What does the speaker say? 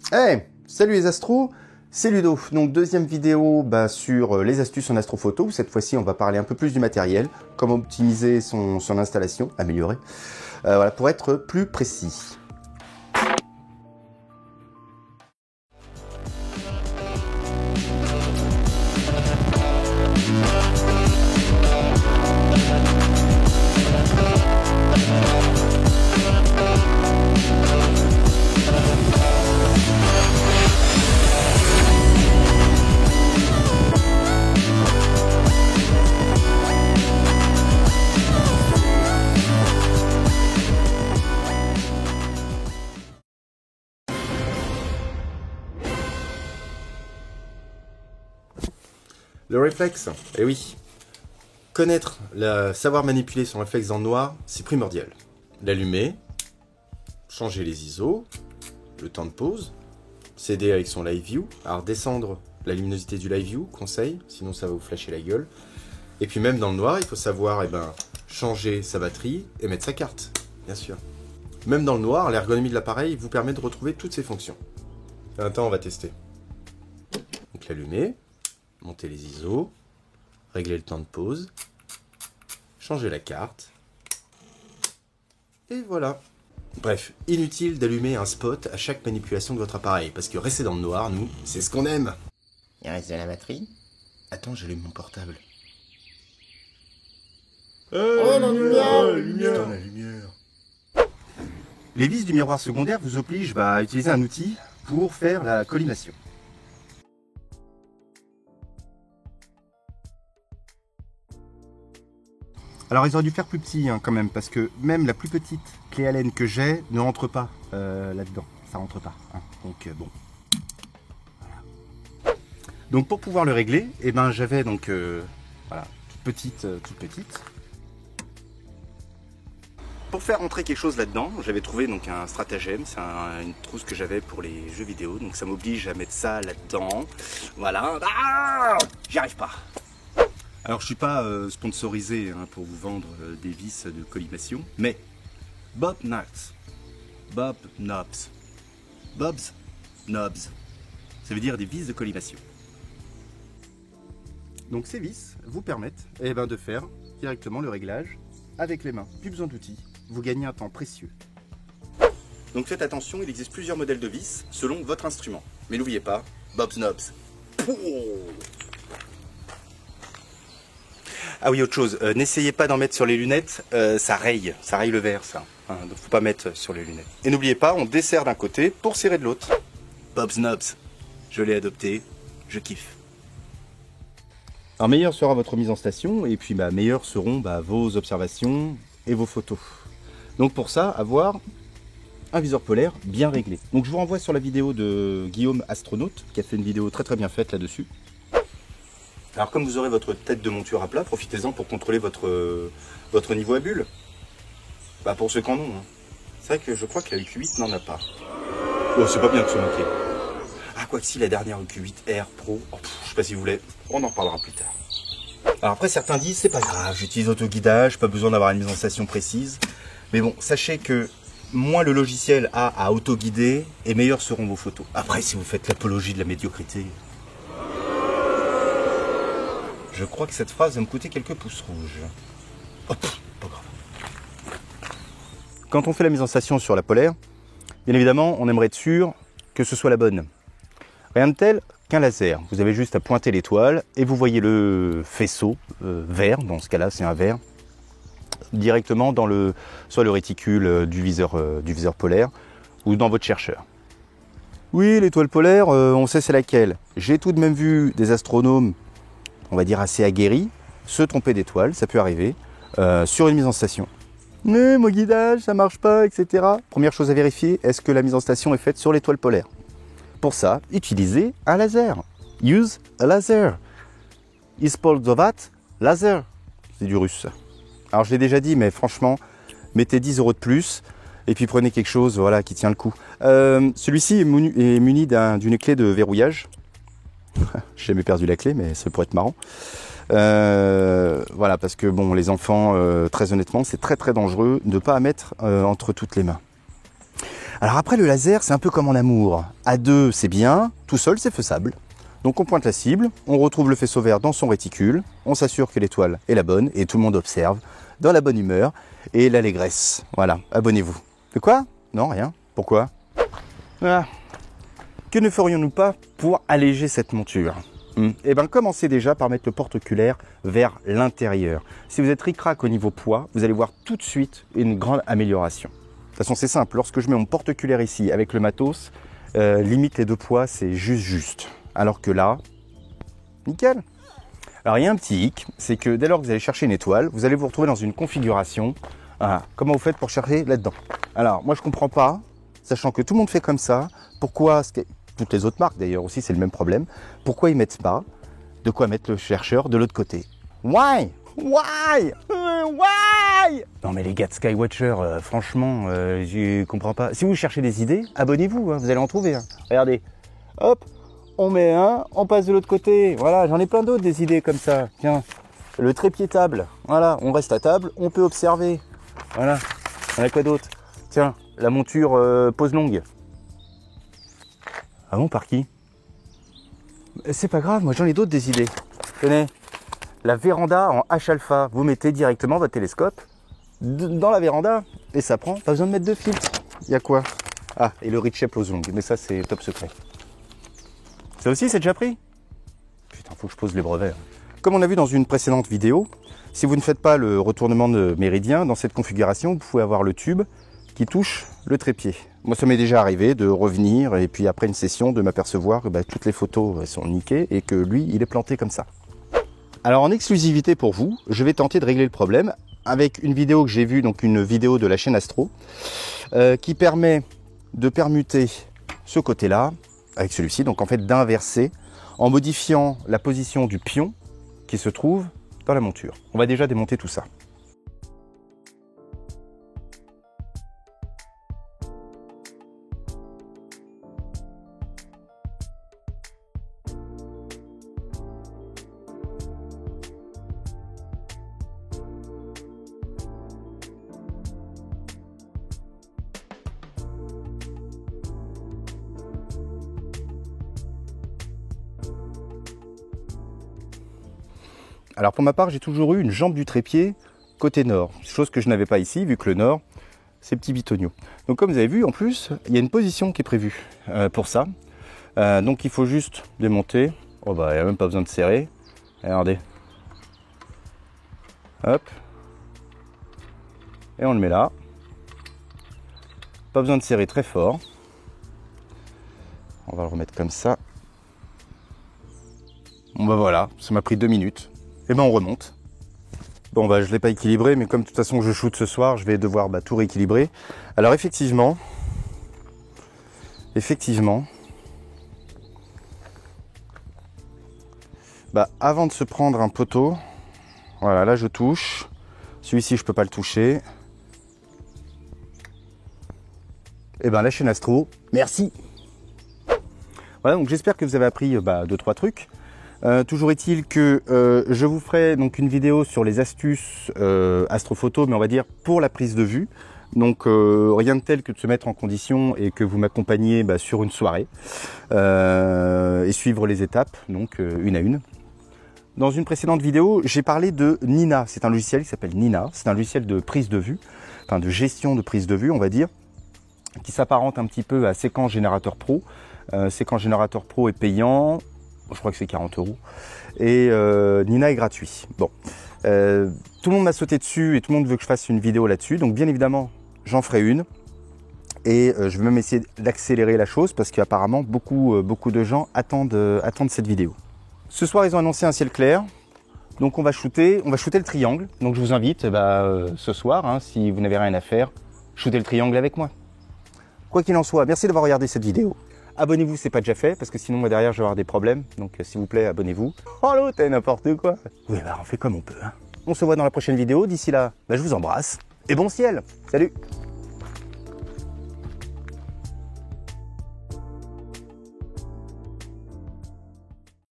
Hey, salut les astros, c'est Ludo. Donc deuxième vidéo sur les astuces en astrophoto. Cette fois-ci, on va parler un peu plus du matériel, comment optimiser son installation, améliorer, voilà, pour être plus précis. Le réflexe, eh oui. Connaître, savoir manipuler son réflexe dans le noir, c'est primordial. L'allumer, changer les ISO, le temps de pause, s'aider avec son live view, alors descendre la luminosité du live view, conseil, sinon ça va vous flasher la gueule. Et puis même dans le noir, il faut savoir changer sa batterie et mettre sa carte, bien sûr. Même dans le noir, l'ergonomie de l'appareil vous permet de retrouver toutes ses fonctions. Maintenant, on va tester. Donc l'allumer. Monter les ISO, régler le temps de pause, changer la carte, et voilà. Bref, inutile d'allumer un spot à chaque manipulation de votre appareil, parce que rester dans le noir, nous, c'est ce qu'on aime. Il reste de la batterie? Attends, j'allume mon portable. Oh, la lumière, la lumière. Putain, la lumière. Les vis du miroir secondaire vous obligent à utiliser un outil pour faire la collimation. Alors ils auraient dû faire plus petit quand même, parce que même la plus petite clé Allen que j'ai ne rentre pas là-dedans. Ça rentre pas. Donc bon. Voilà. Donc pour pouvoir le régler, j'avais donc voilà, toute petite. Pour faire rentrer quelque chose là-dedans, j'avais trouvé donc un stratagème, c'est une trousse que j'avais pour les jeux vidéo, donc ça m'oblige à mettre ça là-dedans. Voilà. Ah, j'y arrive pas. Alors je suis pas sponsorisé pour vous vendre des vis de collimation, mais Bob's Knobs, ça veut dire des vis de collimation. Donc ces vis vous permettent de faire directement le réglage avec les mains, plus besoin d'outils, vous gagnez un temps précieux. Donc faites attention, il existe plusieurs modèles de vis selon votre instrument, mais n'oubliez pas, Bob's Knobs. Ah oui, autre chose, n'essayez pas d'en mettre sur les lunettes, ça raye le verre ça. Donc faut pas mettre sur les lunettes. Et n'oubliez pas, on desserre d'un côté pour serrer de l'autre. Bob's Knobs, je l'ai adopté, je kiffe. Alors meilleure sera votre mise en station, et puis meilleures seront vos observations et vos photos. Donc pour ça, avoir un viseur polaire bien réglé. Donc je vous renvoie sur la vidéo de Guillaume Astronaute, qui a fait une vidéo très bien faite là-dessus. Alors comme vous aurez votre tête de monture à plat, profitez-en pour contrôler votre niveau à bulle. Pour ceux qui en ont. C'est vrai que je crois que la EQ8 n'en a pas. Oh, c'est pas bien de se moquer. Ah, quoi que si, la dernière EQ8R Pro, je sais pas si vous voulez, on en reparlera plus tard. Alors après, certains disent, c'est pas grave, j'utilise autoguidage, pas besoin d'avoir une mise en station précise. Mais bon, sachez que moins le logiciel a à autoguider, et meilleures seront vos photos. Après, si vous faites l'apologie de la médiocrité... Je crois que cette phrase va me coûter quelques pouces rouges. Oh, pas grave. Quand on fait la mise en station sur la polaire, bien évidemment, on aimerait être sûr que ce soit la bonne. Rien de tel qu'un laser. Vous avez juste à pointer l'étoile et vous voyez le faisceau vert, dans ce cas-là c'est un vert, directement dans soit le réticule du viseur polaire ou dans votre chercheur. Oui, l'étoile polaire, on sait c'est laquelle. J'ai tout de même vu des astronomes, on va dire assez aguerris, se tromper d'étoile, ça peut arriver, sur une mise en station. Mais mon guidage, ça marche pas, etc. Première chose à vérifier, est-ce que la mise en station est faite sur l'étoile polaire? Pour ça, utilisez un laser. Use a laser. Использовать laser. C'est du russe. Alors je l'ai déjà dit, mais franchement, mettez 10 € de plus, et puis prenez quelque chose voilà, qui tient le coup. Celui-ci est muni d'une clé de verrouillage. J'ai jamais perdu la clé, mais ça pourrait être marrant. Voilà, parce que bon, les enfants, très honnêtement, c'est très dangereux de ne pas mettre entre toutes les mains. Alors après, le laser, c'est un peu comme en amour. À deux, c'est bien, tout seul, c'est faisable. Donc on pointe la cible, on retrouve le faisceau vert dans son réticule, on s'assure que l'étoile est la bonne et tout le monde observe dans la bonne humeur et l'allégresse. Voilà, abonnez-vous. De quoi? Non, rien. Pourquoi? Ah. Que ne ferions-nous pas pour alléger cette monture? Eh bien, commencez déjà par mettre le porte-oculaire vers l'intérieur. Si vous êtes ric-rac au niveau poids, vous allez voir tout de suite une grande amélioration. De toute façon, c'est simple. Lorsque je mets mon porte-oculaire ici avec le matos, limite les deux poids, c'est juste. Alors que là, nickel. Alors, il y a un petit hic, c'est que dès lors que vous allez chercher une étoile, vous allez vous retrouver dans une configuration. Voilà, comment vous faites pour chercher là-dedans? Alors, moi, je comprends pas, sachant que tout le monde fait comme ça. Pourquoi, toutes les autres marques d'ailleurs aussi, c'est le même problème. Pourquoi ils mettent pas de quoi mettre le chercheur de l'autre côté? Why? Why? Why? Non mais les gars de Skywatcher, franchement, je comprends pas. Si vous cherchez des idées, abonnez-vous, hein, vous allez en trouver. Hein. Regardez, hop, on met un, on passe de l'autre côté. Voilà, j'en ai plein d'autres des idées comme ça. Tiens, le trépied table. Voilà, on reste à table, on peut observer. Voilà, on a quoi d'autre? Tiens, la monture pose longue. Ah bon, par qui? C'est pas grave, moi j'en ai d'autres des idées. Tenez, la véranda en H-alpha. Vous mettez directement votre télescope dans la véranda et ça prend. Pas besoin de mettre de filtre. Il y a quoi? Ah, et le Ritchey pose longue, mais ça c'est top secret. Ça aussi c'est déjà pris? Putain, faut que je pose les brevets. Comme on a vu dans une précédente vidéo, si vous ne faites pas le retournement de méridien, dans cette configuration, vous pouvez avoir le tube qui touche le trépied. Moi, ça m'est déjà arrivé de revenir et puis après une session de m'apercevoir que toutes les photos sont niquées et que lui, il est planté comme ça. Alors en exclusivité pour vous, je vais tenter de régler le problème avec une vidéo que j'ai vue, donc une vidéo de la chaîne Astro, qui permet de permuter ce côté-là avec celui-ci, donc en fait d'inverser en modifiant la position du pion qui se trouve dans la monture. On va déjà démonter tout ça. Alors pour ma part, j'ai toujours eu une jambe du trépied côté nord, chose que je n'avais pas ici, vu que le nord, c'est petit bitonio. Donc comme vous avez vu, en plus, il y a une position qui est prévue pour ça. Donc il faut juste démonter. Oh bah, il n'y a même pas besoin de serrer. Regardez. Hop. Et on le met là. Pas besoin de serrer très fort. On va le remettre comme ça. Bon bah voilà, ça m'a pris 2 minutes. Et ben on remonte. Bon bah je ne l'ai pas équilibré, mais comme de toute façon je shoot ce soir, je vais devoir tout rééquilibrer. Alors effectivement, avant de se prendre un poteau, voilà, là je touche. Celui-ci je peux pas le toucher. Et ben la chaîne Astro, merci. Voilà, donc j'espère que vous avez appris 2-3 trucs. Toujours est-il que je vous ferai donc une vidéo sur les astuces astrophoto, mais on va dire pour la prise de vue. Donc rien de tel que de se mettre en condition et que vous m'accompagniez sur une soirée et suivre les étapes, donc une à une. Dans une précédente vidéo, j'ai parlé de Nina. C'est un logiciel qui s'appelle Nina. C'est un logiciel de prise de vue, enfin de gestion de prise de vue, on va dire, qui s'apparente un petit peu à Séquence Générateur Pro. Séquence Générateur Pro est payant. Je crois que c'est 40 €. Et Nina est gratuit. Bon, tout le monde m'a sauté dessus et tout le monde veut que je fasse une vidéo là-dessus. Donc bien évidemment, j'en ferai une. Et je vais même essayer d'accélérer la chose parce qu'apparemment, beaucoup de gens attendent cette vidéo. Ce soir, ils ont annoncé un ciel clair. Donc on va shooter le triangle. Donc je vous invite ce soir, hein, si vous n'avez rien à faire, shooter le triangle avec moi. Quoi qu'il en soit, merci d'avoir regardé cette vidéo. Abonnez-vous si ce n'est pas déjà fait, parce que sinon moi derrière je vais avoir des problèmes. Donc s'il vous plaît, abonnez-vous. Oh l'autre, t'as n'importe quoi. Oui, on fait comme on peut. Hein. On se voit dans la prochaine vidéo. D'ici là, je vous embrasse. Et bon ciel. Salut.